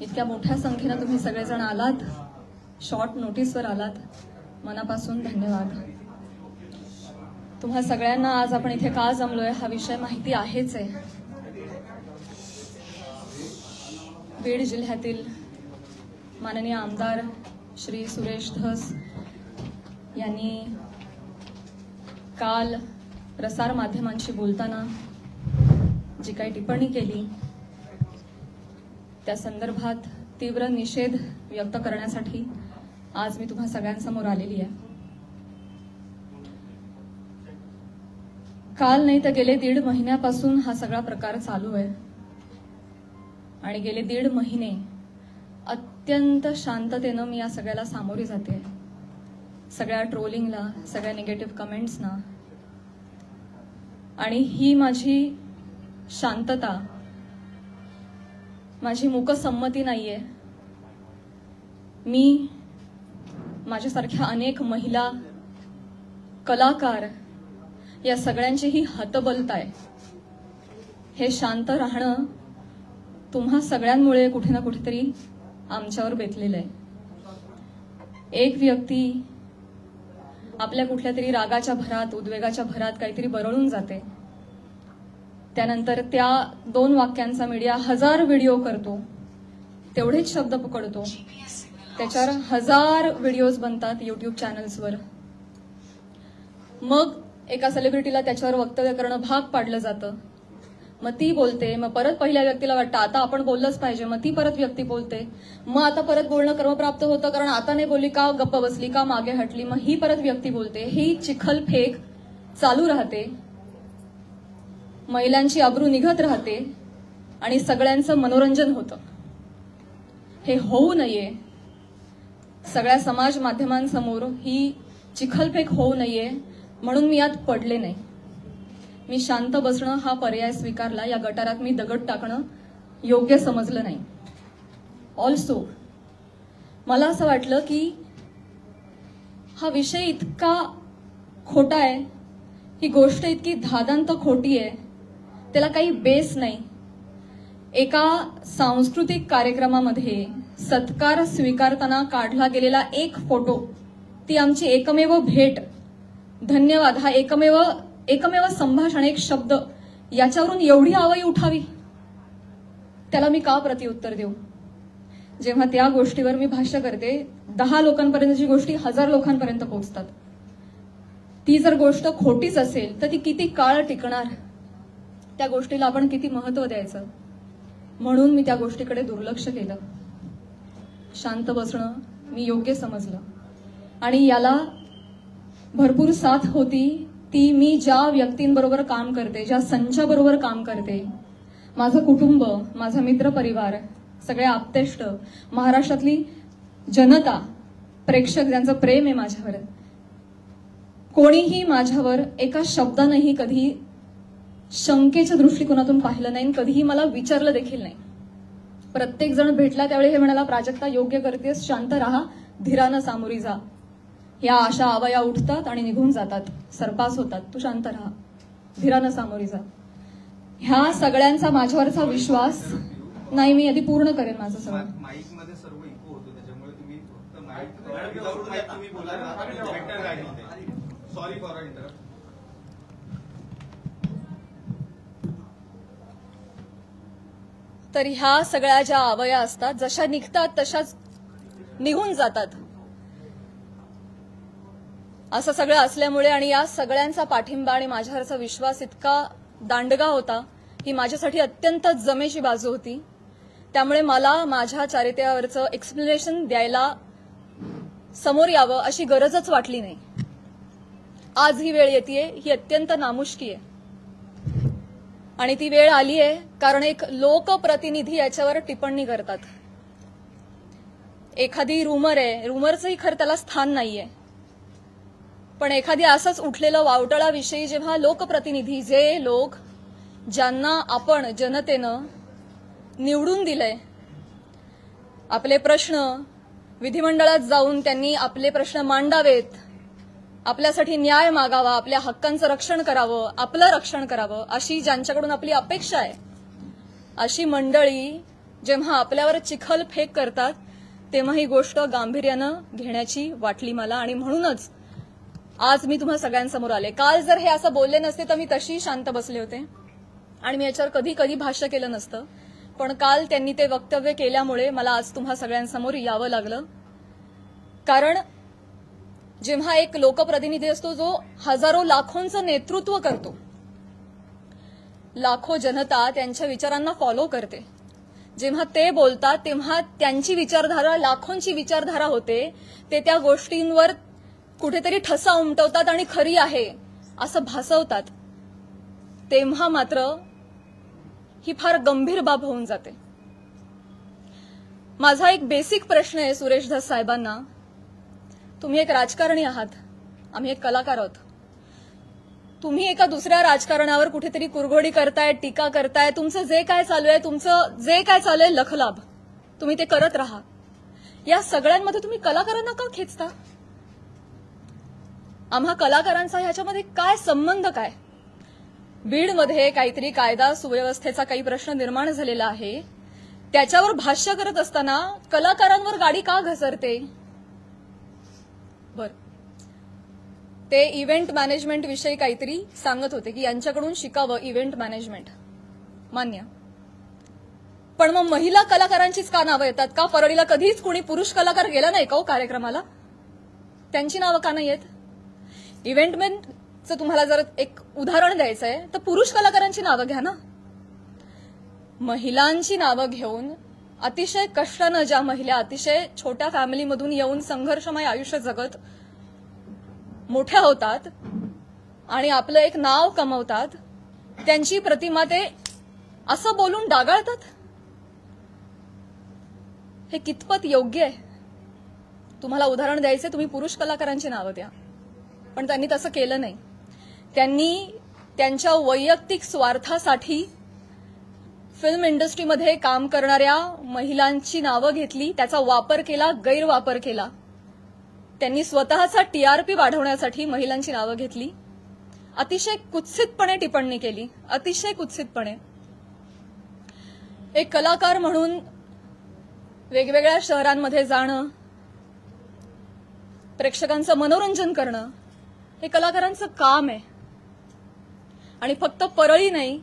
इतक्या मोठ्या संख्येने तुम्ही सगळेजण आलात, शॉर्ट नोटीसवर आलात, मनापासून धन्यवाद. तुम्हा सगळ्यांना आज आपण इथे का जमलोय हा विषय माहिती आहेच आहे. बीड जिल्ह्यातील माननीय आमदार श्री सुरेश धस यांनी काल प्रसार माध्यमांशी बोलताना जी काही टिप्पणी केली त्या संदर्भात तीव्र निषेध व्यक्त करण्यासाठी आज मी तुम्हा सगळ्यांसमोर आलेली आहे. काल नाही तर गेले 1.5 महिन्यापासून हा सगळा प्रकार चालू आहे आणि गेले 1.5 महिने अत्यंत शांततेनं मी या सगळ्याला सामोरी जाते. सगळ्या ट्रोलिंगला, सगळ्या निगेटिव्ह कमेंट्सना. आणि ही माझी शांतता, माझी मूकसंमती नाहीये. मी माझ्यासारख्या अनेक महिला, कलाकार या सगळ्यांचीही हतबलता आहे. हे शांत राहणं तुम्हा सगळ्यांमुळे कुठे ना कुठेतरी आमच्यावर बेतलेलं आहे. एक व्यक्ती आपल्या कुठल्या तरी रागाच्या भरात, उद्वेगाच्या भरात काहीतरी बरळून जाते. त्यानंतर त्या 2 वाक्यांचा मीडिया 1000 व्हिडिओ करतो, तेवढेच शब्द पकडतो, त्याच्यावर 1000 व्हिडिओज बनतात युट्यूब चॅनल्सवर. मग एका सेलिब्रिटीला त्याच्यावर वक्तव्य करणं भाग पाडलं जातं. मग ती बोलते, मग परत पहिल्या व्यक्तीला वाटतं आता आपण बोललंच पाहिजे, मग ती परत व्यक्ती बोलते, मग आता परत बोलणं क्रमप्राप्त होतं कारण आता नाही बोलली का, गप्प बसली का, मागे हटली, मग ही परत व्यक्ती बोलते. ही चिखलफेक चालू राहते, महिलांची अब्रू निघत राहते आणि सगळ्यांचं मनोरंजन होतं. हे होऊ नये, सगळ्या समाज माध्यमांसमोर ही चिखलफेक होऊ नये म्हणून मी यात पडले नाही. मी शांत बसणं हा पर्याय स्वीकारला. या गटारात मी दगड टाकणं योग्य समजलं नाही. ऑल्सो मला असं वाटलं की हा विषय इतका खोटा आहे, ही गोष्ट इतकी धादांत खोटी आहे, त्याला काही बेस नाही. एका सांस्कृतिक कार्यक्रमामध्ये सत्कार स्वीकारताना काढला गेलेला एक फोटो, ती आमची एकमेव भेट, धन्यवाद, हा एकमेव संभाषण, एक शब्द, याच्यावरून एवढी आवई उठावी, त्याला मी का प्रत्युत्तर देऊ? जेव्हा त्या गोष्टीवर मी भाष्य करते, 10 लोकांपर्यंतची गोष्टी 1000 लोकांपर्यंत पोहोचतात. ती जर गोष्ट खोटीच असेल तर ती किती काळ टिकणार? त्या गोष्टीला आपण किती महत्व द्यायचं? म्हणून मी त्या गोष्टीकडे दुर्लक्ष केलं. शांत बसणं मी योग्य समजलं आणि याला भरपूर साथ होती ती मी ज्या व्यक्तींबरोबर काम करते, ज्या संचाबरोबर काम करते, माझं कुटुंब, माझा मित्रपरिवार, सगळे आप्तेष्ट, महाराष्ट्रातली जनता, प्रेक्षक ज्यांचं प्रेम आहे माझ्यावर. कोणीही माझ्यावर एका शब्दानेही कधी शंकेच्या दृष्टिकोनातून पाहिलं नाही, कधीही मला विचारलं देखील नाही. प्रत्येक जण भेटला त्यावेळी हे म्हणाला, प्राजक्ता योग्य करतेस, शांत राहा, धीरानं सामोरी जा. या अशा आवया उठतात आणि निघून जातात, सरपास होतात, तू शांत राहा, धीरानं सामोरी जा. ह्या सगळ्यांचा माझ्यावरचा विश्वास नाही. मी आधी पूर्ण करेन माझं सगळं. माईक मध्ये सर्व इको होतो, त्याच्यामुळे तुम्ही फक्त माईक तुम्ही बोला. Sorry for interrupt. तर ह्या सगळ्या ज्या आवया असतात, जशा निघतात तशाच निघून जातात. असं सगळं असल्यामुळे आणि या सगळ्यांचा पाठिंबा आणि माझ्यावरचा विश्वास इतका दांडगा होता, ही माझ्यासाठी अत्यंत जमेची बाजू होती. त्यामुळे मला माझ्या चारित्र्यावरचं एक्सप्लेनेशन द्यायला समोर यावं अशी गरजच वाटली नाही. आज ही वेळ येतेय, ही अत्यंत नामुष्की आहे आणि ती वेळ आली आहे कारण एक लोकप्रतिनिधी याच्यावर टिप्पणी करतात. एखादी रूमर आहे, रूमरचंही खरं त्याला स्थान नाहीये, पण एखादी असंच उठलेलं वावटळाविषयी जेव्हा लोकप्रतिनिधी, जे लोक ज्यांना आपण जनतेनं निवडून दिलंय, आपले प्रश्न विधिमंडळात जाऊन त्यांनी आपले प्रश्न मांडावेत, आपल्यासाठी न्याय मागावा, आपल्या हक्कांचं रक्षण करावं, आपलं रक्षण करावं, अशी ज्यांच्याकडून आपली अपेक्षा आहे, अशी मंडळी जेव्हा आपल्यावर चिखलफेक करतात तेव्हा ही गोष्ट गांभीर्यानं घेण्याची वाटली मला, आणि म्हणूनच आज मी तुम्हा सगळ्यांसमोर आले. काल जर हे असं बोलले नसते तर मी तशी शांत बसले होते आणि मी याच्यावर कधी कधी भाष्य केलं नसतं. पण काल त्यांनी ते वक्तव्य केल्यामुळे मला आज तुम्हा सगळ्यांसमोर यावं लागलं. कारण जेव्हा एक लोकप्रतिनिधी असतो जो हजारो लाखोंचं नेतृत्व करतो, लाखो जनता त्यांच्या विचारांना फॉलो करते, जेव्हा ते बोलतात तेव्हा त्यांची विचारधारा लाखोंची विचारधारा होते, ते त्या गोष्टींवर कुठेतरी ठसा उमटवतात आणि खरी आहे असं भासवतात, तेव्हा मात्र ही फार गंभीर बाब होऊन जाते. माझा एक बेसिक प्रश्न आहे सुरेश धस साहेबांना. तुम्ही एक राजकारणी आहात, आम्ही एक कलाकार आहोत. तुम्ही एका दुसऱ्या राजकारणावर कुठेतरी कुरघोडी करताय, टीका करताय. तुमचं जे काय चालू आहे लखलाभ तुम्ही ते करत राहा. या सगळ्यांमध्ये तुम्ही कलाकारांना का खेचता? आम्हा कलाकारांचा ह्याच्यामध्ये काय संबंध? काय बीडमध्ये काहीतरी कायदा सुव्यवस्थेचा काही प्रश्न निर्माण झालेला आहे, त्याच्यावर भाष्य करत असताना कलाकारांवर गाडी का घसरते? बर, ते इव्हेंट मॅनेजमेंट विषयी काहीतरी सांगत होते की यांच्याकडून शिकावं इव्हेंट मॅनेजमेंट, मान्य. पण मग महिला कलाकारांचीच का नावं येतात? का परळीला कधीच कोणी पुरुष कलाकार गेला नाही का कार्यक्रमाला? त्यांची नावं का नाही येत? इव्हेंटमेंटचं तुम्हाला जर एक उदाहरण द्यायचं आहे तर पुरुष कलाकारांची नावं घ्या ना. महिलांची नावं घेऊन अतिशय कष्टानं ज्या महिला अतिशय छोट्या फॅमिलीमधून येऊन संघर्षमय आयुष्य जगत मोठ्या होतात आणि आपलं एक नाव कमवतात, त्यांची प्रतिमा ते असं बोलून डागाळतात. हे कितपत योग्य आहे? तुम्हाला उदाहरण द्यायचे, तुम्ही पुरुष कलाकारांची नावं द्या. पण त्यांनी तसं केलं नाही. त्यांनी त्यांच्या वैयक्तिक स्वार्थासाठी फिल्म इंडस्ट्रीमध्ये काम करणाऱ्या महिलांची नावं घेतली, त्याचा वापर केला, गैरवापर केला. त्यांनी स्वतःचा टीआरपी वाढवण्यासाठी महिलांची नावं घेतली, अतिशय कुत्सितपणे टिप्पणी केली, अतिशय कुत्सितपणे. एक कलाकार म्हणून वेगवेगळ्या शहरांमध्ये जाणं, प्रेक्षकांचं मनोरंजन करणं हे कलाकारांचं काम आहे. आणि फक्त परळी नाही,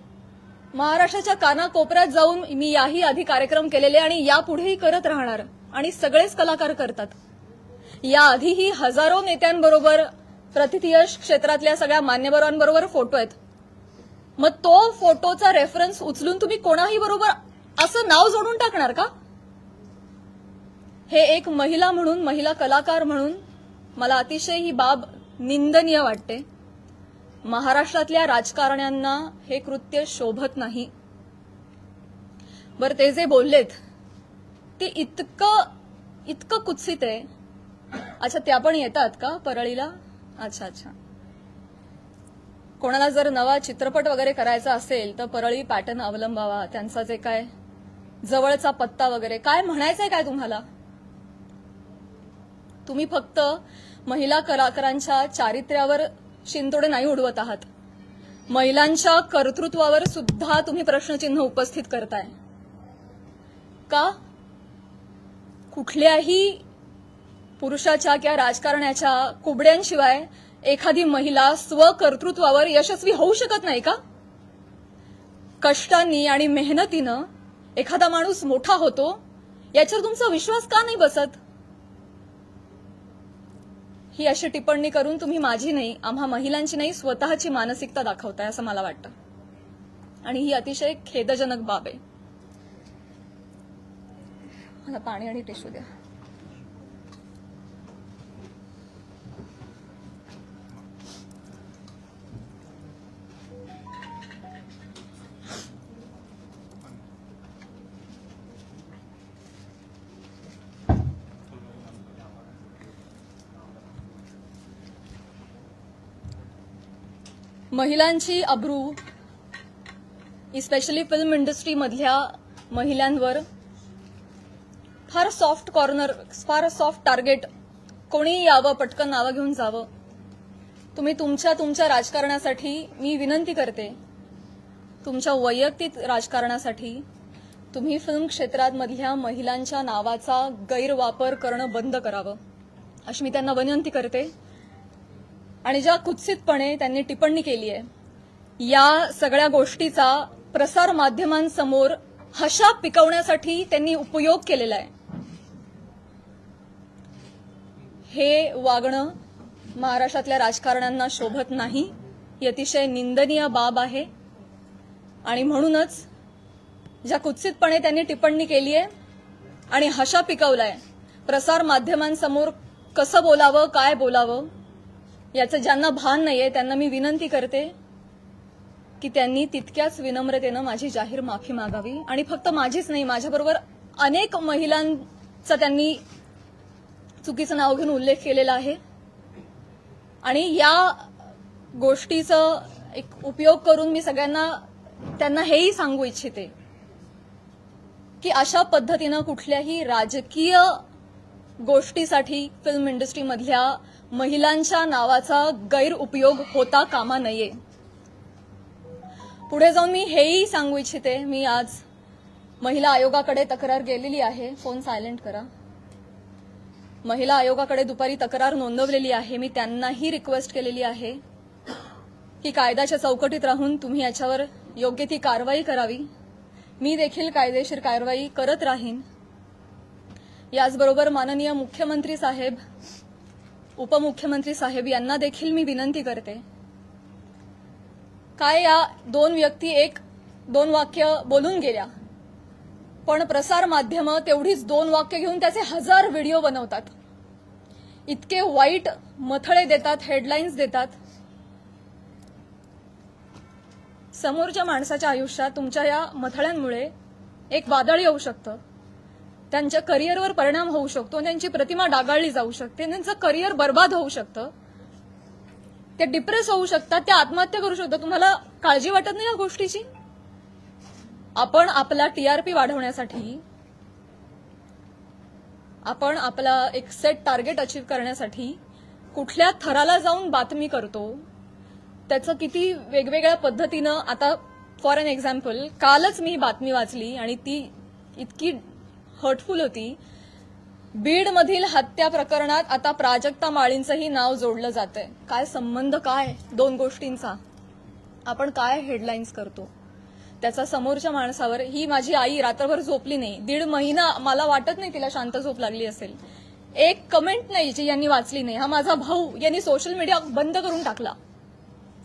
महाराष्ट्राच्या कानाकोपऱ्यात जाऊन मी याही आधी कार्यक्रम केलेले आणि यापुढेही करत राहणार, आणि सगळेच कलाकार करतात. याआधीही हजारो नेत्यांबरोबर, प्रतिथयश क्षेत्रातल्या सगळ्या मान्यवरांबरोबर फोटो आहेत. मग तो फोटोचा रेफरन्स उचलून तुम्ही कोणाही बरोबर असं नाव जोडून टाकणार का? हे एक महिला म्हणून, महिला कलाकार म्हणून मला अतिशय ही बाब निंदनीय वाटते. महाराष्ट्रातल्या राजकारण्यांना हे कृत्य शोभत नाही. बरं, ते जे बोललेत ते इतकं कुत्सित आहे. अच्छा, त्या पण येतात का परळीला? अच्छा. कोणाला जर नवा चित्रपट वगैरे करायचा असेल तर परळी पॅटर्न अवलंबावा. त्यांचा जे काय जवळचा पत्ता वगैरे काय म्हणायचंय काय तुम्हाला? तुम्ही फक्त महिला कलाकारांच्या चारित्र्यावर शिंतोडे नाही उडवत आहात, महिलांच्या कर्तृत्वावर सुद्धा तुम्ही प्रश्नचिन्ह उपस्थित करताय. का? कुठल्याही पुरुषाच्या किंवा राजकारण्याच्या कुबड्यांशिवाय एखादी महिला स्वकर्तृत्वावर यशस्वी होऊ शकत नाही का? कष्टांनी आणि मेहनतीनं एखादा माणूस मोठा होतो, याच्यावर तुमचा विश्वास का नाही बसत? ही अशी टिप्पणी करून तुम्ही माझी नाही, आम्हा महिलांची नाही, स्वतःची मानसिकता दाखवताय असं मला वाटतं. आणि ही अतिशय खेदजनक बाब आहे. मला पाणी आणि टिश्यू द्या. महिलांची अब्रू, इस्पेशली फिल्म इंडस्ट्रीमधल्या महिलांवर फार सॉफ्ट कॉर्नर, फार सॉफ्ट टार्गेट, कोणी यावं, पटकन नावं घेऊन जावं. तुम्ही तुमच्या राजकारणासाठी, मी विनंती करते, तुमच्या वैयक्तिक राजकारणासाठी तुम्ही फिल्म क्षेत्रामधल्या महिलांच्या नावाचा गैरवापर करणं बंद करावं अशी मी त्यांना विनंती करते. आणि ज्या कुत्सितपणे त्यांनी टिप्पणी केली आहे या सगळ्या गोष्टीचा प्रसार माध्यमांसमोर हशा पिकवण्यासाठी त्यांनी उपयोग केलेला आहे. हे वागणं महाराष्ट्रातल्या राजकारण्यांना शोभत नाही. ही अतिशय निंदनीय बाब आहे. आणि म्हणूनच ज्या कुत्सितपणे त्यांनी टिप्पणी केली आहे आणि हशा पिकवलाय प्रसार माध्यमांसमोर कसं बोलावं काय बोलावं याचं ज्यांना भान नाहीये त्यांना मी विनंती करते की त्यांनी तितक्याच विनम्रतेनं माझी जाहीर माफी मागावी. आणि फक्त माझीच नाही माझ्याबरोबर अनेक महिलांचा त्यांनी चुकीचं नाव घेऊन उल्लेख केलेला आहे. आणि या गोष्टीचा एक उपयोग करून मी सगळ्यांना त्यांना हेही सांगू इच्छिते की अशा पद्धतीनं कुठल्याही राजकीय गोष्टीसाठी फिल्म इंडस्ट्रीमधल्या महिलांच्या नावाचा गैरउपयोग होता कामा नये. पुढे जाऊन मी हेही सांगू इच्छिते मी आज महिला आयोगाकडे तक्रार केलेली आहे. फोन सायलेंट करा. महिला आयोगाकडे दुपारी तक्रार नोंदवलेली आहे. मी त्यांनाही रिक्वेस्ट केलेली आहे की कायद्याच्या चौकटीत राहून तुम्ही याच्यावर योग्य ती कारवाई करावी. मी देखील कायदेशीर कारवाई करत राहीन. याचबरोबर माननीय मुख्यमंत्री साहेब उपमुख्यमंत्री साहेब यांना देखील मी विनंती करते काय या दोन व्यक्ती दोन वाक्य बोलून गेल्या पण प्रसार माध्यमं तेवढीच दोन वाक्य घेऊन त्याचे 1000 व्हिडिओ बनवतात. इतके वाईट मथळे देतात हेडलाईन्स देतात. समोरच्या माणसाच्या आयुष्यात तुमच्या या मथळ्यांमुळे एक वादळ येऊ शकतं. त्यांच्या करिअरवर परिणाम होऊ शकतो. त्यांची प्रतिमा डागाळली जाऊ शकते. त्यांचं करिअर बर्बाद होऊ शकतं. ते डिप्रेस होऊ शकतात. ते आत्महत्या करू शकतात. तुम्हाला काळजी वाटत नाही या गोष्टीची? आपण आपला टीआरपी वाढवण्यासाठी आपण आपला एक सेट टार्गेट अचीव्ह करण्यासाठी कुठल्या थराला जाऊन बातमी करतो त्याचं किती वेगवेगळ्या पद्धतीनं आता फॉर एन एक्झाम्पल कालच मी बातमी वाचली आणि ती इतकी हर्टफुल होती. बीडमधील हत्या प्रकरणात आता प्राजक्ता माळींचंही नाव जोडलं जातंय. काय संबंध काय दोन गोष्टींचा? आपण काय हेडलाईन्स करतो त्याचा समोरच्या माणसावर. ही माझी आई रात्रभर झोपली नाही 1.5 महिना. मला वाटत नाही तिला शांत झोप लागली असेल. एक कमेंट नाही जी यांनी वाचली नाही. हा माझा भाऊ यांनी सोशल मीडिया बंद करून टाकला.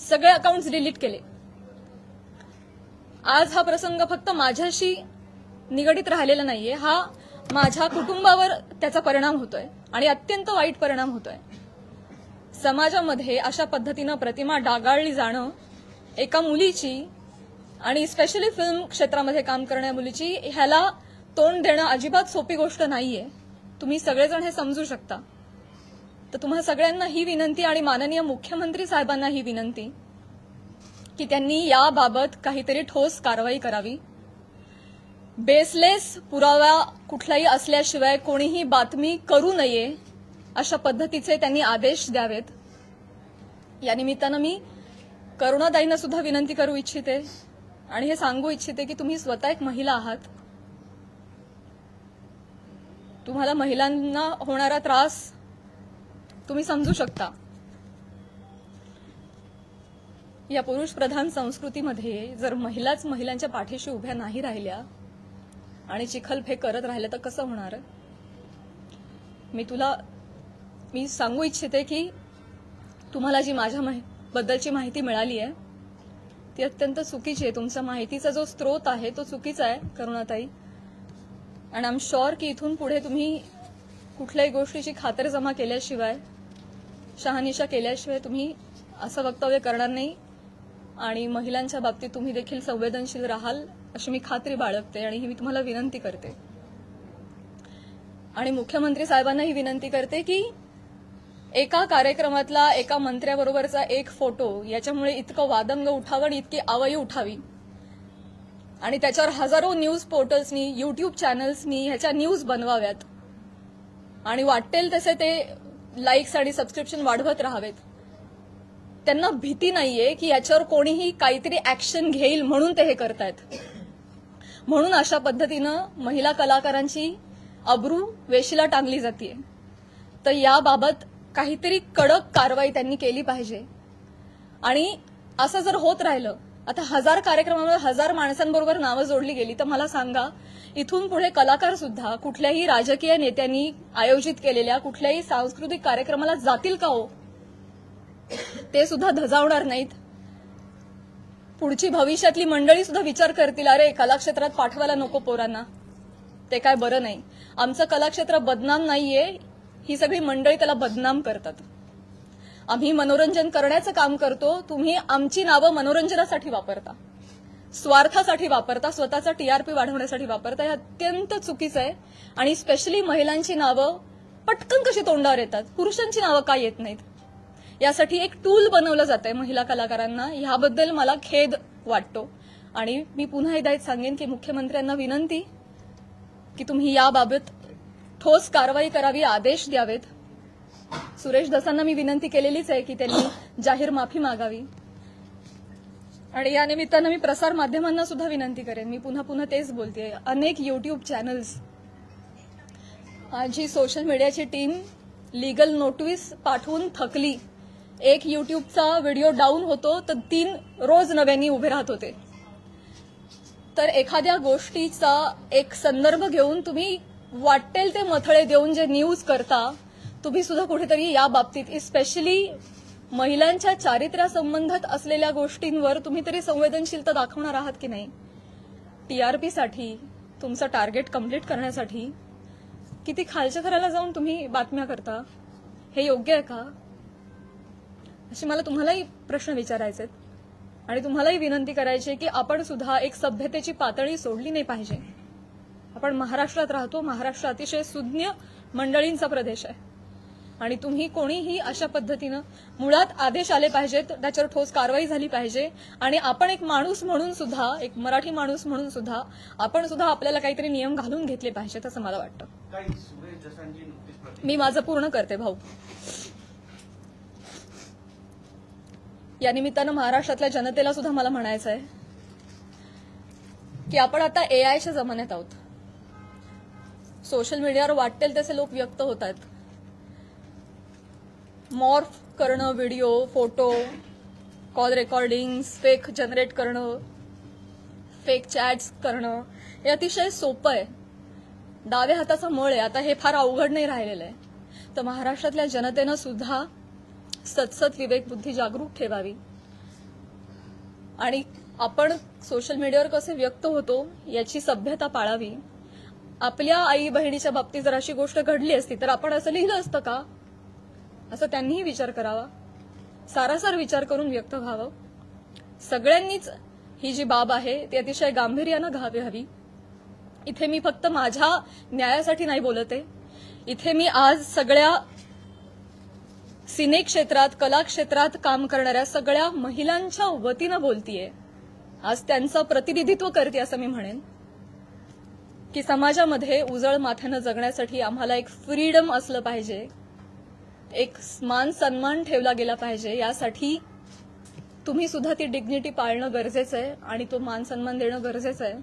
सगळे अकाउंट्स डिलीट केले. आज हा प्रसंग फक्त माझ्याशी निगडीत राहिलेला नाहीये. हा माझ्या कुटुंबावर त्याचा परिणाम होतोय आणि अत्यंत वाईट परिणाम होतोय. समाजामध्ये अशा पद्धतीनं प्रतिमा डागाळली जाणं एका मुलीची आणि स्पेशली फिल्म क्षेत्रामध्ये काम करणाऱ्या मुलीची ह्याला तोंड देणं अजिबात सोपी गोष्ट नाहीये. तुम्ही सगळेजण हे समजू शकता. तर तुम्हा सगळ्यांना ही विनंती आणि माननीय मुख्यमंत्री साहेबांना ही विनंती की त्यांनी याबाबत काहीतरी ठोस कारवाई करावी. बेसलेस पुरावा कुठलाही असल्याशिवाय कोणीही बातमी करू नये अशा पद्धतीचे त्यांनी आदेश द्यावेत. या निमित्तानं मी करुणाताईंना सुद्धा विनंती करू इच्छिते आणि हे सांगू इच्छिते की तुम्ही स्वतः एक महिला आहात. तुम्हाला महिलांना होणारा त्रास तुम्ही समजू शकता. या पुरुष प्रधान संस्कृतीमध्ये जर महिलाच महिलांच्या पाठीशी उभ्या नाही राहिल्या आणि चिखलफेक करत राहिल्या तर कसं होणार? मी सांगू इच्छिते की तुम्हाला जी माझ्या बद्दलची माहिती मिळाली आहे ती अत्यंत चुकीची आहे. तुमचा माहितीचा जो स्रोत आहे तो चुकीचा आहे करुणाताई. आणि आय एम शुअर की इथून पुढे तुम्ही कुठल्याही गोष्टीची खातरजमा केल्याशिवाय शहानिशा केल्याशिवाय तुम्ही असं वक्तव्य करणार नाही आणि महिलांच्या बाबतीत तुम्ही देखील संवेदनशील राहाल अशी मी खात्री बाळगते आणि ही मी तुम्हाला विनंती करते. आणि मुख्यमंत्री साहेबांना ही विनंती करते की एका कार्यक्रमातला एका मंत्र्याबरोबरचा एक फोटो याच्यामुळे इतकं वादंग उठावं आणि इतकी आवई उठावी आणि त्याच्यावर हजारो न्यूज पोर्टल्सनी युट्यूब चॅनल्सनी ह्याच्या न्यूज बनवाव्यात आणि वाटेल तसे ते लाईक्स आणि सबस्क्रिप्शन वाढवत राहावेत. त्यांना भीती नाहीये की याच्यावर कोणीही काहीतरी ऍक्शन घेईल म्हणून ते हे करतायत. म्हणून अशा पद्धतीनं महिला कलाकारांची अब्रू वेशीला टांगली जाते. तर याबाबत काहीतरी कडक कारवाई त्यांनी केली पाहिजे. आणि असं जर होत राहिलं, आता 1000 कार्यक्रमांवर 1000 माणसांबरोबर नावं जोडली गेली, तर मला सांगा इथून पुढे कलाकार सुद्धा कुठल्याही राजकीय नेत्यांनी आयोजित केलेल्या कुठल्याही सांस्कृतिक कार्यक्रमाला जातील का हो? ते सुद्धा धजावणार नाहीत. पुढची भविष्यातली मंडळी सुद्धा विचार करतील, अरे कलाक्षेत्रात पाठवायला नको पोरांना, ते काय बरं नाही. आमचं कलाक्षेत्र बदनाम नाहीये, ही सगळी मंडळी त्याला बदनाम करतात. आम्ही मनोरंजन करण्याचं काम करतो, तुम्ही आमची नावं मनोरंजनासाठी वापरता, स्वार्थासाठी वापरता, स्वतःचा टीआरपी वाढवण्यासाठी वापरता. हे अत्यंत चुकीचं आहे. आणि स्पेशली महिलांची नावं पटकन कशी तोंडावर येतात, पुरुषांची नावं का येत नाहीत, यासाठी एक टूल बनवलं जातंय महिला कलाकारांना. ह्याबद्दल मला खेद वाटतो. आणि मी पुन्हा एकदा सांगेन की मुख्यमंत्र्यांना विनंती की तुम्ही याबाबत ठोस कारवाई करावी, आदेश द्यावेत. सुरेश धसांना मी विनंती केलेलीच आहे की त्यांनी जाहीर माफी मागावी. आणि या निमित्तानं मी प्रसार माध्यमांना सुद्धा विनंती करेन, मी पुन्हा पुन्हा तेच बोलतेय. अनेक युट्यूब चॅनल्स, माझी सोशल मीडियाची टीम लीगल नोटीस पाठवून थकली. एक युट्यूबचा व्हिडिओ डाऊन होतो तर 3 रोज नव्याने उभे राहत होते. तर एखाद्या गोष्टीचा एक संदर्भ घेऊन तुम्ही वाटेल ते मथळे देऊन जे न्यूज करता, तुम्ही सुद्धा कुठेतरी या बाबतीत स्पेशली महिलांच्या चारित्र्यासंबंधात असलेल्या गोष्टींवर तुम्ही तरी संवेदनशीलता दाखवणार आहात की नाही? टीआरपीसाठी, तुमचं टार्गेट कंप्लीट करण्यासाठी किती खालच्या थराला जाऊन तुम्ही बातम्या करता, हे योग्य आहे का? असे मला तुम्हालाही प्रश्न विचारायचे आणि तुम्हालाही विनंती करायची की आपण सुद्धा एक सभ्यतेची पातळी सोडली नाही पाहिजे. आपण महाराष्ट्रात राहतो, महाराष्ट्र अतिशय सुज्ञ मंडळींचा प्रदेश आहे. आणि तुम्ही कोणीही अशा पद्धतीनं मुळात आदेश आले पाहिजेत, त्याच्यावर ठोस कारवाई झाली पाहिजे. आणि आपण एक माणूस म्हणून सुद्धा, एक मराठी माणूस म्हणून सुद्धा आपण सुद्धा आपल्याला काहीतरी नियम घालून घेतले पाहिजेत असं मला वाटतं. मी माझं पूर्ण करते भाऊ. या निमित्तानं महाराष्ट्रातल्या जनतेला सुद्धा मला म्हणायचं आहे की आपण आता एआयच्या जमान्यात आहोत. सोशल मीडियावर वाटेल तसे लोक व्यक्त होत आहेत. मॉर्फ करणं, video, photo, call recordings fake generate करणं, फेक चॅट्स करणं, हे अतिशय सोपं आहे. डाव्या हाताचा मळ आहे. आता हे फार अवघड नाही राहिलेलं आहे. तर महाराष्ट्रातल्या जनतेनं सुद्धा सतसत विवेकबुद्धी जागरूक ठेवावी. आणि आपण सोशल मीडियावर कसे व्यक्त होतो याची सभ्यता पाळावी. आपल्या आई बहिणीच्या बाबतीत जर अशी गोष्ट घडली असती तर आपण असं लिहिलं असतं का, असं त्यांनीही विचार करावा. सारासार विचार करून व्यक्त व्हावं. सगळ्यांनीच ही जी बाब आहे ती अतिशय गांभीर्यानं घ्यावी. इथे मी फक्त माझ्या न्यायासाठी नाही बोलत आहे. इथे मी आज सगळ्या सिने क्षेत्रात, कला क्षेत्रात काम करणाऱ्या सगळ्या महिलांच्या वतीनं बोलतीये. आज त्यांचं प्रतिनिधित्व करते असं मी म्हणेन की समाजामध्ये उजळ माथ्यानं जगण्यासाठी आम्हाला एक फ्रीडम असलं पाहिजे, एक मान सन्मान ठेवला गेला पाहिजे. यासाठी तुम्ही सुद्धा ती डिग्निटी पाळणं गरजेचं आहे आणि तो मान सन्मान देणं गरजेचं आहे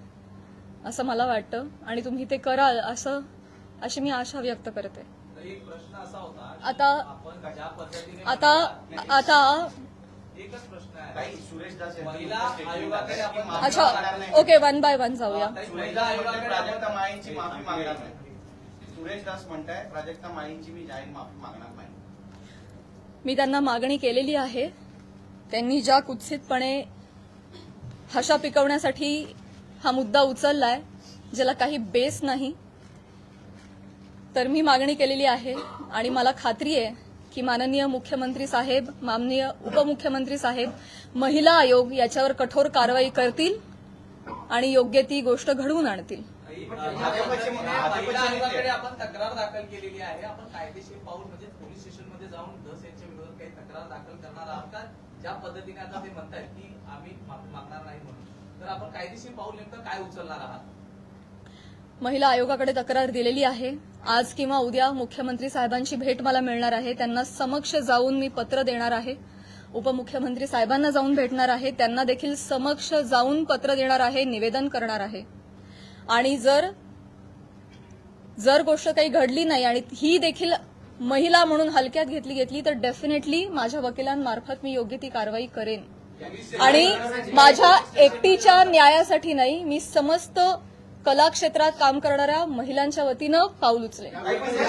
असं मला वाटतं. आणि तुम्ही ते कराल अशी मी आशा व्यक्त करते. एक प्रश्न असा होता, आता आपण ज्या पद्धतीने आता एकच प्रश्न आहे, काही सुरेश दास महिला आयोगाकडे आपण अच्छा ओके, 1 by 1 जाऊया. महिला आयोगाकडे प्राजक्ता माळींची माफी मागणार नाही. सुरेश दास म्हणताय प्राजक्ता माळींची मी जाहीर माफी मागणार नाही. मी त्यांना मागणी केलेली आहे. त्यांनी ज्या कुत्सितपणे हशा पिकवण्यासाठी हा मुद्दा उचललाय, ज्याला काही बेस नाही, तर मी मागणी केलेली आहे. आणि मला खात्री आहे की माननीय मुख्यमंत्री साहेब, माननीय उपमुख्यमंत्री साहेब, महिला आयोग याच्यावर कठोर कारवाई करतील आणि योग्य ती गोष्ट घडवून आणतील. महिला आयोगाकडे आपण तक्रार दाखल केलेली आहे. आपण कायदेशीर पाऊल म्हणजे पोलीस स्टेशनमध्ये जाऊन धस यांच्या विरोधात काही तक्रार दाखल करणार आहात का? ज्या पद्धतीने आता ते म्हणतायत की आम्ही माफी मागणार नाही म्हणून, तर आपण कायदेशीर पाऊल नेमकं काय उचलणार आहात? महिला आयोगाकडे तक्रार दिलेली आहे. आज किंवा उद्या मुख्यमंत्री साहेबांची भेट मला मिळणार आहे. त्यांना समक्ष जाऊन मी पत्र देणार आहे. उपमुख्यमंत्री साहेबांना जाऊन भेटणार आहे. त्यांना देखील समक्ष जाऊन पत्र देणार आहे, निवेदन करणार आहे. आणि जर गोष्ट काही घडली नाही आणि ही देखील महिला म्हणून हलक्यात घेतली तर डेफिनेटली माझ्या वकिलांमार्फत मी योग्य ती कारवाई करेन आणि माझ्या एकटीच्या न्यायासाठी नाही, मी समस्त कला क्षेत्रात काम करणाऱ्या महिलांच्या वतीनं पाऊल उचलेन. भाजपचे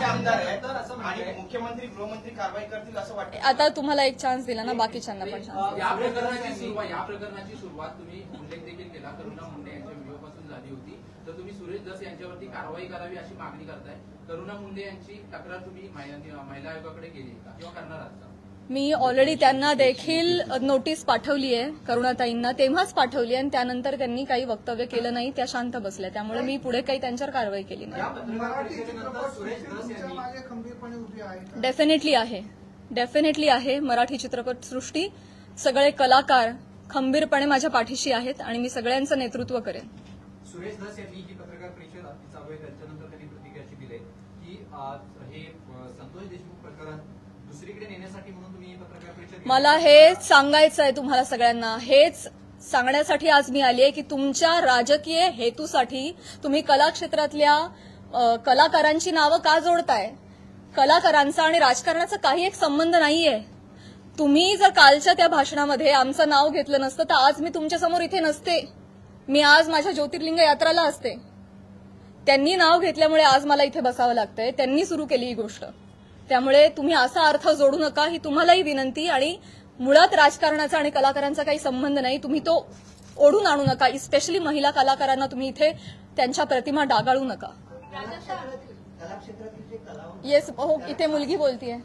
आमदार आहेत आणि मुख्यमंत्री गृहमंत्री कारवाई करतील असं वाटतं. आता तुम्हाला एक चान्स दिला ना, बाकीच्यांना पण चान्स. या प्रकरणाची सुरुवात तुम्ही उल्लेख देखील केला करुणा मुंडे यांच्या व्हिडिओपासून झाली होती, तर तुम्ही सुरेश धस यांच्यावरती कारवाई करावी अशी मागणी करताय. करुणा मुंडे यांची तक्रार तुम्ही महिला आयोगाकडे केली का किंवा करणार आहात का? मी ऑलरेडी त्यांना देखील नोटीस पाठवली आहे, करुणाताईंना तेव्हाच पाठवली आणि त्यानंतर त्यांनी काही वक्तव्य केलं नाही, त्या शांत बसल्या. त्यामुळे मी पुढे काही त्यांच्यावर कारवाई केली नाही. डेफिनेटली आहे. मराठी चित्रपटसृष्टी सगळे कलाकार खंबीरपणे माझ्या पाठीशी आहेत आणि मी सगळ्यांचं नेतृत्व करेन. सुरेश धस यांनी जी पत्रकार परिषद चालू आहे त्याच्यानंतर त्यांनी प्रतिक्रिया अशी दिली की हे संतोष देशमुख प्रकरण दुसरीकडे नेण्यासाठी म्हणून तुम्ही ही पत्रकार परिषद. मला हेच सांगायचं आहे तुम्हाला सगळ्यांना, हेच सांगण्यासाठी आज मी आली आहे की तुमच्या राजकीय हेतूसाठी तुम्ही कला क्षेत्रातल्या कलाकारांची नावं का जोडताय? कलाकारांचा आणि राजकारणाचा काही एक संबंध नाहीये. तुम्ही जर कालच्या त्या भाषणामध्ये आमचं नाव घेतलं नसतं तर आज मी तुमच्यासमोर इथे नसते. मी आज माझ्या ज्योतिर्लिंग यात्राला असते. त्यांनी नाव घेतल्यामुळे आज मला इथे बसावं लागतंय. त्यांनी सुरू केली ही गोष्ट. त्यामुळे तुम्ही असा अर्थ जोडू नका, ही तुम्हालाही विनंती. आणि मुळात राजकारणाचा आणि कलाकारांचा काही संबंध नाही. तुम्ही तो ओढून आणू नका. स्पेशली महिला कलाकारांना तुम्ही इथे त्यांच्या प्रतिमा डागाळू नका. येस, हो, इथे मुलगी बोलतीये.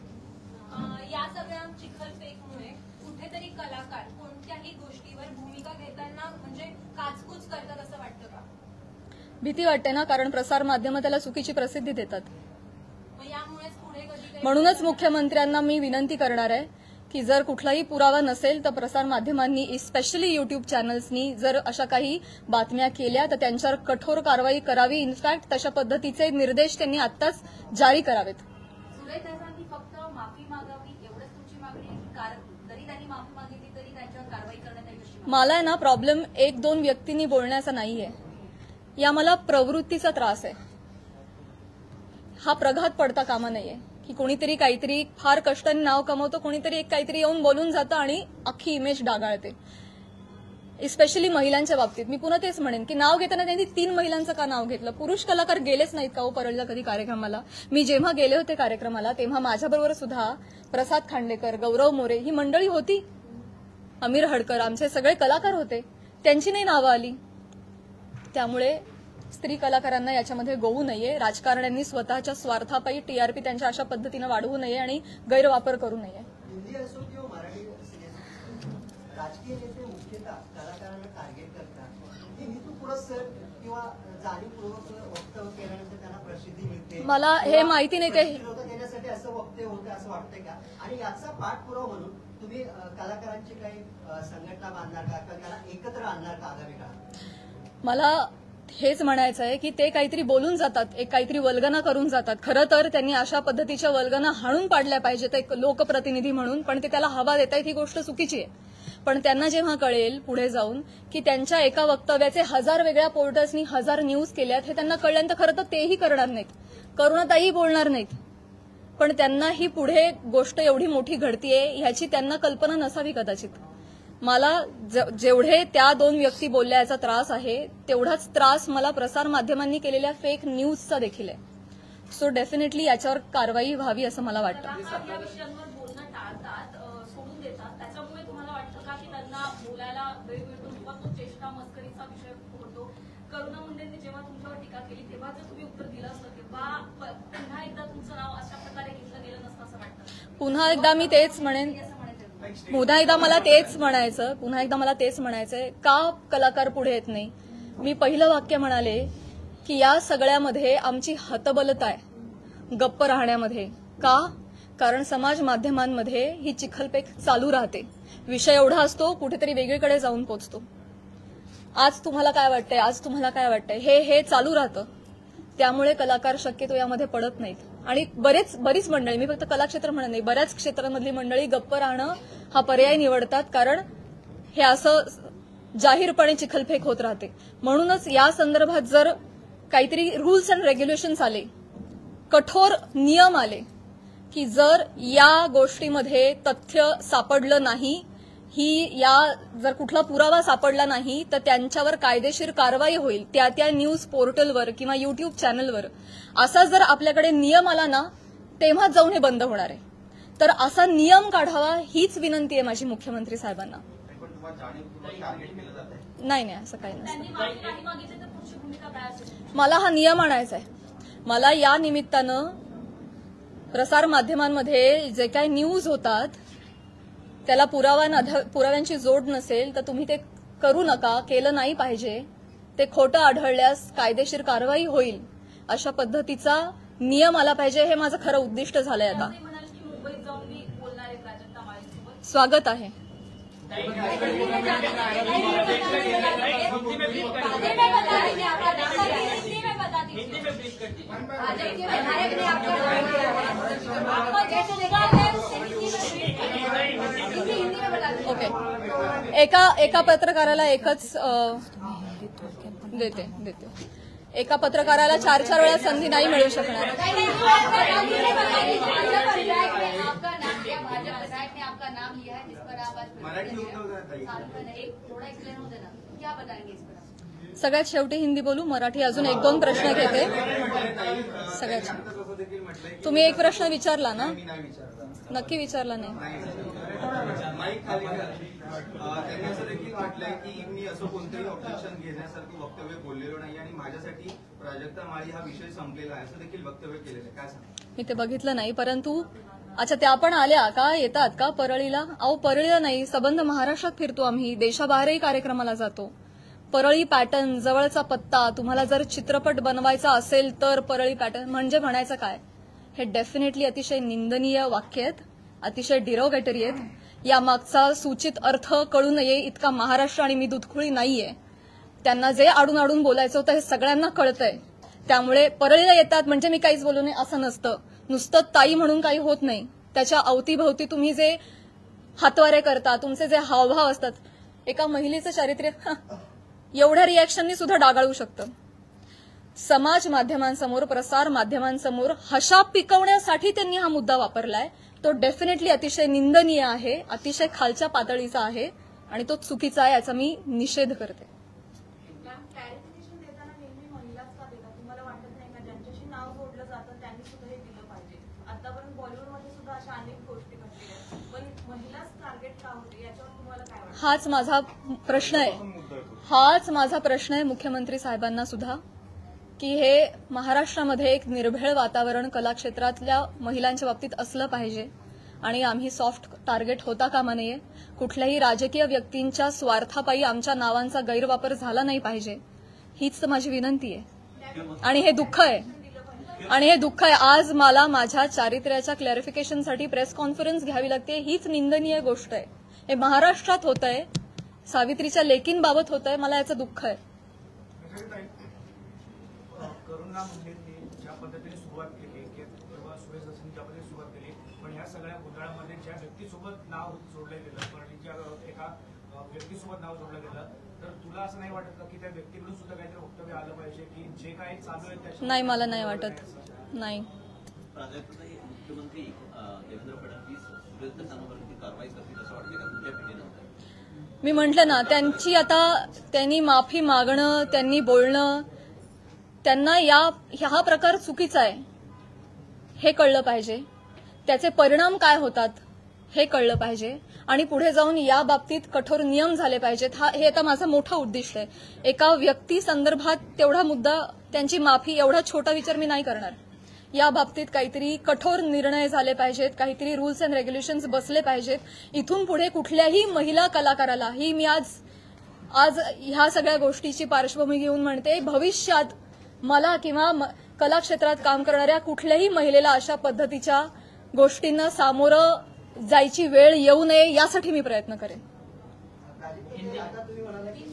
या सगळ्या चिखलफेकमुळे कुठेतरी कलाकार कोणत्याही गोष्टीवर भूमिका घेताना म्हणजे काचकूच करतात असं वाटतं का? भीती वाटते ना, कारण प्रसार माध्यमं त्याला चुकीची प्रसिद्धी देतात. मग यामुळेच पुढे कधी म्हणूनच मुख्यमंत्र्यांना मी विनंती करणार आहे की जर कुठलाही पुरावा नसेल तर प्रसार माध्यमांनी स्पेशली युट्यूब चॅनल्सनी जर अशा काही बातम्या केल्या तर त्यांच्यावर कठोर कारवाई करावी. इनफॅक्ट तशा पद्धतीचे निर्देश त्यांनी आत्ताच जारी करावेत. सुरेश धसांनी फक्त माफी मागावी एवढंच तुमची मागणी आहे की जरी त्यांनी माफी मागितली तरी त्यांच्यावर कारवाई करण्यात यावी अशी मागणी? मला आहे ना प्रॉब्लेम एक दोन व्यक्तींनी बोलण्याचा नाहीये. या मला प्रवृत्तीचा त्रास आहे. हा प्रघात पडता कामा नाहीये की कोणीतरी काहीतरी फार कष्टाने नाव कमवतो, कोणीतरी एक काहीतरी येऊन बोलून जातं आणि अख्खी इमेज डागाळते. स्पेशली महिलांच्या बाबतीत मी पुन्हा तेच म्हणेन की नाव घेताना त्यांनी 3 महिलांचं का नाव घेतलं? पुरुष कलाकार गेलेच नाहीत का हो परळला कधी कार्यक्रमाला? मी जेव्हा गेले होते कार्यक्रमाला तेव्हा माझ्याबरोबर सुद्धा प्रसाद खांडेकर, गौरव मोरे ही मंडळी होती. अमीर हडकर, आमचे सगळे कलाकार होते. त्यांची नाही नावं आली. त्यामुळे स्त्री कलाकारांना याच्यामध्ये गोवू नये. राजकारण्यांनी स्वतःच्या स्वार्थापायी टीआरपी त्यांच्या अशा पद्धतीनं वाढवू नये आणि गैरवापर करू नये. हिंदी असो किंवा मराठी राजकीय नेते मुख्यतः कलाकारांना टार्गेट करतात. हे हेतुपुरस्सर किंवा जाणीवपूर्वक वक्तव्य केल्यानंतर त्यांना प्रसिद्धी मिळते. मला हे माहिती नाही ते देण्यासाठी असं वक्तव्य होतं असं वाटतंय का? आणि याचा पाठपुरावा म्हणून तुम्ही कलाकारांची काही संघटना बांधणार का किंवा त्याला एकत्र आणणार का आगामी काळात? मला हेच म्हणायचं आहे की ते काहीतरी बोलून जातात, एक काहीतरी वल्गना करून जातात. खरं तर त्यांनी अशा पद्धतीच्या वल्गना हाणून पाडल्या पाहिजेत एक लोकप्रतिनिधी म्हणून, पण ते त्याला हवा देत आहेत ही गोष्ट चुकीची आहे. पण त्यांना जेव्हा कळेल पुढे जाऊन की त्यांच्या एका वक्तव्याचे 1000 वेगळ्या पोर्टल्सनी 1000 न्यूज केल्यात हे त्यांना कळल्यानंतर खरं तर तेही करणार नाहीत, करुणाताई बोलणार नाहीत. पण त्यांना ही पुढे गोष्ट एवढी मोठी घडतीये ह्याची त्यांना कल्पना नसावी कदाचित. मला जेवढे त्या 2 व्यक्ती बोलल्या याचा त्रास आहे तेवढाच त्रास मला प्रसार माध्यमांनी केलेल्या फेक न्यूजचा देखील आहे. सो डेफिनेटली याच्यावर कारवाई व्हावी असं मला वाटतं. या विषयांवर बोलणं टाळतात, सोडून देतात. त्याच्यामुळे तुम्हाला वाटतं का की त्यांना बोलायला वेळ मिळतो किंवा तो चेष्टा मस्करीचा विषय होतो? करुणा मुंडेंनी जेव्हा तुमच्यावर टीका केली तेव्हा जर तुम्ही उत्तर दिलं असतं तेव्हा पुन्हा एकदा तुमचं नाव अशा प्रकारे घेतलं गेलं नसतं असं वाटतं? पुन्हा एकदा मी तेच म्हणेन, पुन्हा एकदा मला तेच म्हणायचंय का कलाकार पुढे येत नाही? मी पहिलं वाक्य म्हणाले की या सगळ्यामध्ये आमची हतबलता आहे गप्प राहण्यामध्ये. का? कारण समाज माध्यमांमध्ये ही चिखलपेक चालू राहते. विषय एवढा असतो कुठेतरी वेगळीकडे जाऊन पोचतो. आज तुम्हाला काय वाटतंय हे चालू राहतं. त्यामुळे कलाकार शक्यतो यामध्ये पडत नाहीत. आणि बरीच मंडळी, मी फक्त कलाक्षेत्र म्हणत नाही, बऱ्याच क्षेत्रांमधली मंडळी गप्प राहणं हा पर्याय निवडतात. कारण हे असं जाहीरपणे चिखलफेक होत राहते. म्हणूनच या संदर्भात जर काहीतरी रूल्स अँड रेग्युलेशन्स आले, कठोर नियम आले की जर या गोष्टीमध्ये तथ्य सापडलं नाही, जर कुठला पुरावा सापडला नाही तर त्यांच्यावर कायदेशीर कारवाई होईल त्या न्यूज पोर्टलवर किंवा युट्यूब चॅनलवर. असा जर आपल्याकडे नियम आला ना तेव्हा जाऊन हे बंद होणार आहे. तर असा नियम काढावा हीच विनंती आहे माझी मुख्यमंत्री साहेबांना. पण तुम्हाला जाणीवपूर्वक टार्गेट केलं जात आहे? नाही असं काही नसतं. त्यांनी माफी नाही मागितली तर पुढची भूमिका काय असेल? मला हा नियम आणायचा आहे. मला या निमित्तानं प्रसार माध्यमांमध्ये जे काही न्यूज होतात त्याला पुराव्यांची जोड नसेल तर तुम्ही ते करू नका, केलं नाही पाहिजे. ते खोटं आढळल्यास कायदेशीर कारवाई होईल अशा पद्धतीचा नियम आला पाहिजे. हे माझं खरं उद्दिष्ट झालंय. आता ते म्हणाले की मुंबईत जाऊन मी बोलणार आहे प्राजक्ता माळीसोबत. स्वागत आहे. ओके. एका पत्रकाराला एकच देते. एका पत्रकाराला 4 वेळा संधी नाही मिळू शकणार. सगळ्यात शेवटी हिंदी बोलू, मराठी अजून 1-2 प्रश्न घेते. सगळ्यात तुम्ही एक प्रश्न विचारला ना? मी नाही विचारला. नक्की विचारला नाही. माईक खाली करा. त्यांनी असं देखील वाटलंय की मी असं कोणतंही ऑब्जेक्शन घेण्यासारखं वक्तव्य बोललेलो नाही आणि माझ्यासाठी प्राजक्ता माळी हा विषय संपलेला आहे असं देखील वक्तव्य केलेलं आहे. काय सांगा? मी ते बघितलं नाही. परंतु अच्छा, त्या पण आल्या का? येतात का परळीला? अहो, परळीला नाही, सबंध महाराष्ट्रात फिरतो आम्ही. देशाबाहेरही कार्यक्रमाला जातो. परळी पॅटर्न, जवळचा पत्ता, तुम्हाला जर चित्रपट बनवायचा असेल तर परळी पॅटर्न म्हणजे म्हणायचं काय? हे डेफिनेटली अतिशय निंदनीय वाक्य आहेत, अतिशय डिरोगेटरी आहेत. यामागचा सूचित अर्थ कळू नये इतका महाराष्ट्र आणि मी दुधखुळी नाहीये. त्यांना जे आडून बोलायचं होतं हे सगळ्यांना कळतंय. त्यामुळे परळीला येतात म्हणजे मी काहीच बोलू नये असं नसतं. नुसतं ताई म्हणून काही होत नाही. त्याच्या अवतीभवती तुम्ही जे हातवारे करता, तुमचे जे हावभाव असतात, एका महिलेचं चारित्र्य एवढ्या रिॲक्शननी सुद्धा डागाळू शकतं. समाज माध्यमांसमोर, प्रसार माध्यमांसमोर हशा पिकवण्यासाठी त्यांनी हा मुद्दा वापरलाय. तो डेफिनेटली अतिशय निंदनीय आहे, अतिशय खालच्या पातळीचा आहे आणि तो चुकीचा आहे, याचा मी निषेध करते. क्लॅरिफिकेशन देताना नेहमी महिलाच का देतात? तुम्हाला वाटत नाही का ज्यांच्याशी नाव जोडलं जातं त्यांनी सुद्धा हे दिलं पाहिजे? आतापर्यंत बॉलिवूडमध्ये सुद्धा अशा अनेक गोष्टी घडलेल्या आहेत, पण महिलाच टार्गेट का होते याच्यावर तुम्हाला काय वाटतं? हाच माझा प्रश्न आहे. हाच माझा प्रश्न आहे मुख्यमंत्री साहेबांना सुद्धा, की हे महाराष्ट्रामध्ये एक निर्भेळ वातावरण कलाक्षेत्रातल्या महिलांच्या बाबतीत असलं पाहिजे आणि आम्ही सॉफ्ट टार्गेट होता कामा नये. कुठल्याही राजकीय व्यक्तींच्या स्वार्थापायी आमच्या नावांचा गैरवापर झाला नाही पाहिजे, हीच तर माझी विनंती आहे. आणि हे दुःख आहे. आज मला माझ्या चारित्र्याच्या क्लॅरिफिकेशनसाठी प्रेस कॉन्फरन्स घ्यावी लागते. हीच निंदनीय गोष्ट आहे. हे महाराष्ट्रात होत आहे, सावित्रीच्या लेकींबाबत होत आहे. मला याचं दुःख आहे. करुणा मुंडेंनी ज्या पद्धतीने सुरुवात केली किंवा सुरेश दसनी ज्या पद्धतीने सुरुवात केली, पण ह्या सगळ्या घोटाळ्यामध्ये ज्या व्यक्तीसोबत नाव जोडलं गेलं, परळीच्या एका व्यक्तीसोबत नाव जोडलं गेलं, तर तुला असं नाही वाटत का की त्या व्यक्तीकडून सुद्धा काहीतरी वक्तव्य आलं पाहिजे की जे काही चालू आहे त्याच्या? नाही, मला नाही वाटत. नाही. मुख्यमंत्री देवेंद्र फडणवीस सुरेश दसांवरती कारवाई करतील असं वाटतं का तुमच्या पिढीनंतर? मी म्हटलं ना, त्यांनी माफी मागणं, त्यांनी बोलणं, त्यांना हा प्रकार चुकीचा आहे हे कळलं पाहिजे. त्याचे परिणाम काय होतात हे कळलं पाहिजे आणि पुढे जाऊन या बाबतीत कठोर नियम झाले पाहिजेत. हे आता माझं मोठं उद्दिष्ट आहे. एका व्यक्ती संदर्भात तेवढा मुद्दा, त्यांची माफी, एवढा छोटा विचार मी नाही करणार. या बाबतीत काहीतरी कठोर निर्णय झाले पाहिजेत, काहीतरी रूल्स अँड रेग्युलेशन्स बसले पाहिजेत. इथून पुढे कुठल्याही महिला कलाकाराला, ही मी आज ह्या सगळ्या गोष्टीची पार्श्वभूमी घेऊन म्हणते, भविष्यात मला किंवा कला क्षेत्रात काम करणाऱ्या कुठल्याही महिलेला अशा पद्धतीच्या गोष्टींना सामोरं जायची वेळ येऊ नये यासाठी मी प्रयत्न करेन. आता तुम्ही म्हणाला की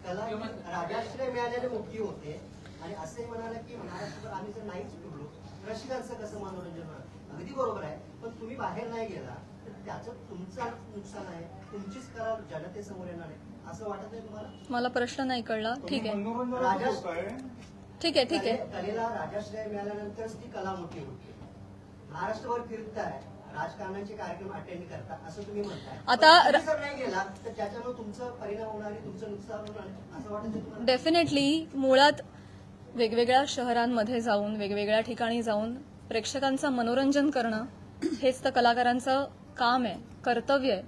कला राजाश्रय मिळालेले मुक्ती होते आणि असंही म्हणाला की महाराष्ट्रात आम्ही जर नाहीच फिरलो रसिकांचं कसं मनोरंजन होणार? अगदी बरोबर आहे, पण तुम्ही बाहेर नाही गेला तर त्याचं तुमचं नुकसान आहे, तुमचीच कला जनतेसमोर येणार आहे. असं वाटत नाही तुम्हाला? मला प्रश्न नाही कळला. ठीक आहे ठीक आहे ठीक आहे. कलेला राजाश्रय मिळाल्यानंतरच ती कला मोठी होती. महाराष्ट्रभर फिरताय, राजकारणाचे कार्यक्रम अटेंड करता असं तुम्ही म्हणताय. आता तुम्ही जर नाही गेला तर त्याच्यामुळे तुमचं परिणाम होणार आहे, तुमचं नुकसान होणार आहे असं वाटत नाही तुम्हाला? डेफिनेटली मुळात वेगवेगळ्या शहरांमध्ये जाऊन वेगवेगळ्या ठिकाणी जाऊन प्रेक्षकांचं मनोरंजन करणं हेच तर कलाकारांचं काम आहे, कर्तव्य आहे.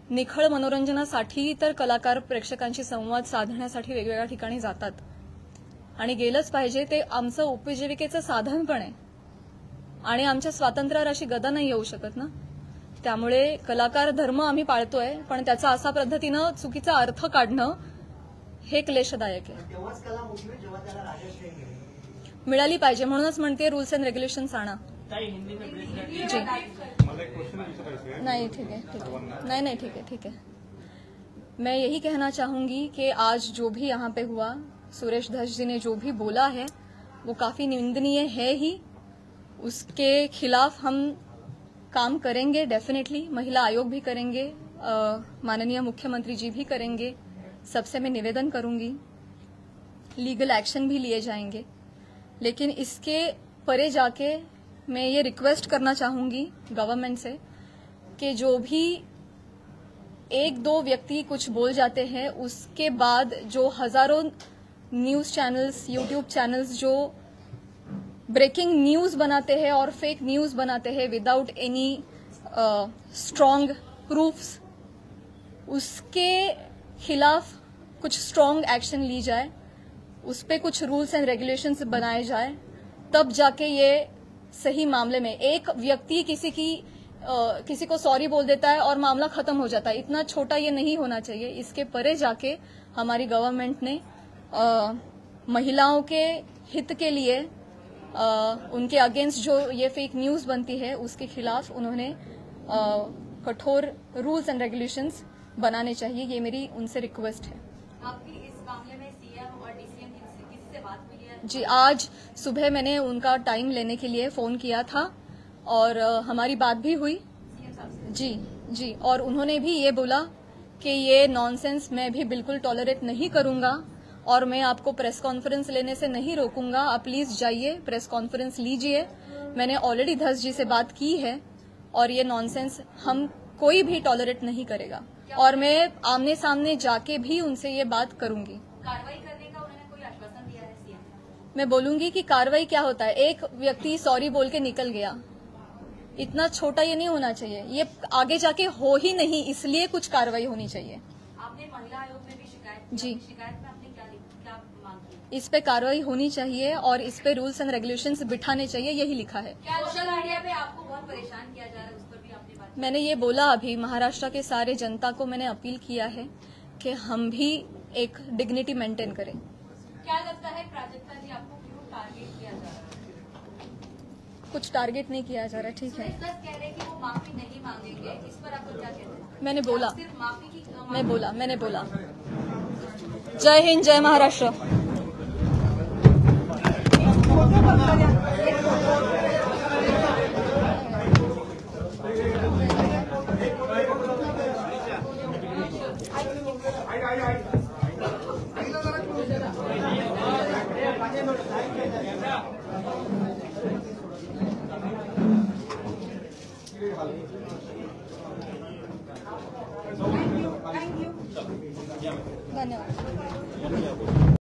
निखळ मनोरंजनासाठी तर कलाकार प्रेक्षकांशी संवाद साधण्यासाठी वेगवेगळ्या ठिकाणी जातात आणि गेलंच पाहिजे. ते आमचं उपजीविकेचं साधन पण आहे आणि आमच्या स्वातंत्र्यावर अशी गदा नाही येऊ शकत ना. त्यामुळे कलाकार धर्म आम्ही पाळतोय, पण त्याचा असा पद्धतीनं चुकीचा अर्थ काढणं हे क्लेशदायक आहे. तेव्हाच कला मोठी होईल जेव्हा त्याला राजाश्रय मिळेल. मिळाली पाहिजे, म्हणूनच म्हणते रूल्स अँड रेग्युलेशन्स आणा. जी नहीं ठीक है ठीक है नहीं ठीक है ठीक है. मैं यही कहना चाहूंगी कि आज जो भी यहाँ पे हुआ, सुरेश धस जी ने जो भी बोला है वो काफी निंदनीय है ही. उसके खिलाफ हम काम करेंगे डेफिनेटली. महिला आयोग भी करेंगे, माननीय मुख्यमंत्री जी भी करेंगे. सबसे मैं निवेदन करूंगी, लीगल एक्शन भी लिए जाएंगे. लेकिन इसके परे जाके मैं ये रिक्वेस्ट करना चाहूंगी गवर्नमेंट से कि जो भी एक दो व्यक्ति कुछ बोल जाते हैं, उसके बाद जो हजारों न्यूज चैनल्स, यूट्यूब चैनल्स जो ब्रेकिंग न्यूज बनाते हैं और फेक न्यूज बनाते हैं विदाउट एनी स्ट्रॉन्ग प्रूफ्स, उसके खिलाफ कुछ स्ट्रॉन्ग एक्शन ली जाए, उस पे कुछ रूल्स एंड रेगुलेशंस बनाए जाए. तब जाके ये सही मामले में एक व्यक्ति किसी को सॉरी बोल देता है और मामला खत्म हो जाता है. इतना छोटा ये नहीं होना चाहिए. इसके परे जाके हमारी गवर्नमेंट ने महिलाओं के हित के लिए उनके अगेंस्ट जो ये फेक न्यूज बनती है उसके खिलाफ उन्होंने कठोर रूल्स एंड रेगुलेशंस बनाने चाहिए. ये मेरी उनसे रिक्वेस्ट है. आपकी इस मामले में सीएम और डीसीएम किसी से बात हुई है? जी, आज सुबह मैंने उनका टाइम लेने के लिए फोन किया था और हमारी बात भी हुई. जी जी, और उन्होंने भी ये बोला कि ये नॉनसेंस मैं भी बिल्कुल टॉलरेट नहीं करूंगा और मैं आपको प्रेस कॉन्फ्रेंस लेने से नहीं रोकूंगा. आप प्लीज जाइए, प्रेस कॉन्फ्रेंस लीजिए. मैंने ऑलरेडी धस जी से बात की है और ये नॉनसेंस हम कोई भी टॉलरेट नहीं करेगा और मैं आमने सामने जाके भी उनसे ये बात करूंगी. कार्रवाई करने का उन्होंने कोई आश्वासन दिया है सीएम? मैं बोलूंगी कि कार्रवाई क्या होता है. एक व्यक्ति सॉरी बोल के निकल गया, इतना छोटा ये नहीं होना चाहिए. ये आगे जाके हो ही नहीं, इसलिए कुछ कार्रवाई होनी चाहिए. आपने महिला आयोग में भी शिकायत जी, शिकायत में आपने क्या मांग की? इस पे कार्रवाई होनी चाहिए और इस पे रूल्स एंड रेगुलेशंस बिठाने चाहिए, यही लिखा है. क्या सोशल मीडिया पे आपको बहुत परेशान किया जा रहा है, उस पर भी आपने बात? मैंने ये बोला अभी, महाराष्ट्र के सारे जनता को मैंने अपील किया है कि हम भी एक डिग्निटी मेंटेन करें. क्या लगता है प्राजक्ता जी, आपको क्यों टारगेट किया जा रहा है? कुछ टारगेट नहीं किया जा रहा. ठीक है, सुरेश दत्त कह रहे हैं कि वो माफी नहीं मांगेंगे, इस पर आपको क्या कहना है? मैंने बोला, सिर्फ माफी की मैंने बोला. जय हिंद, जय महाराष्ट्र. धन्यवाद.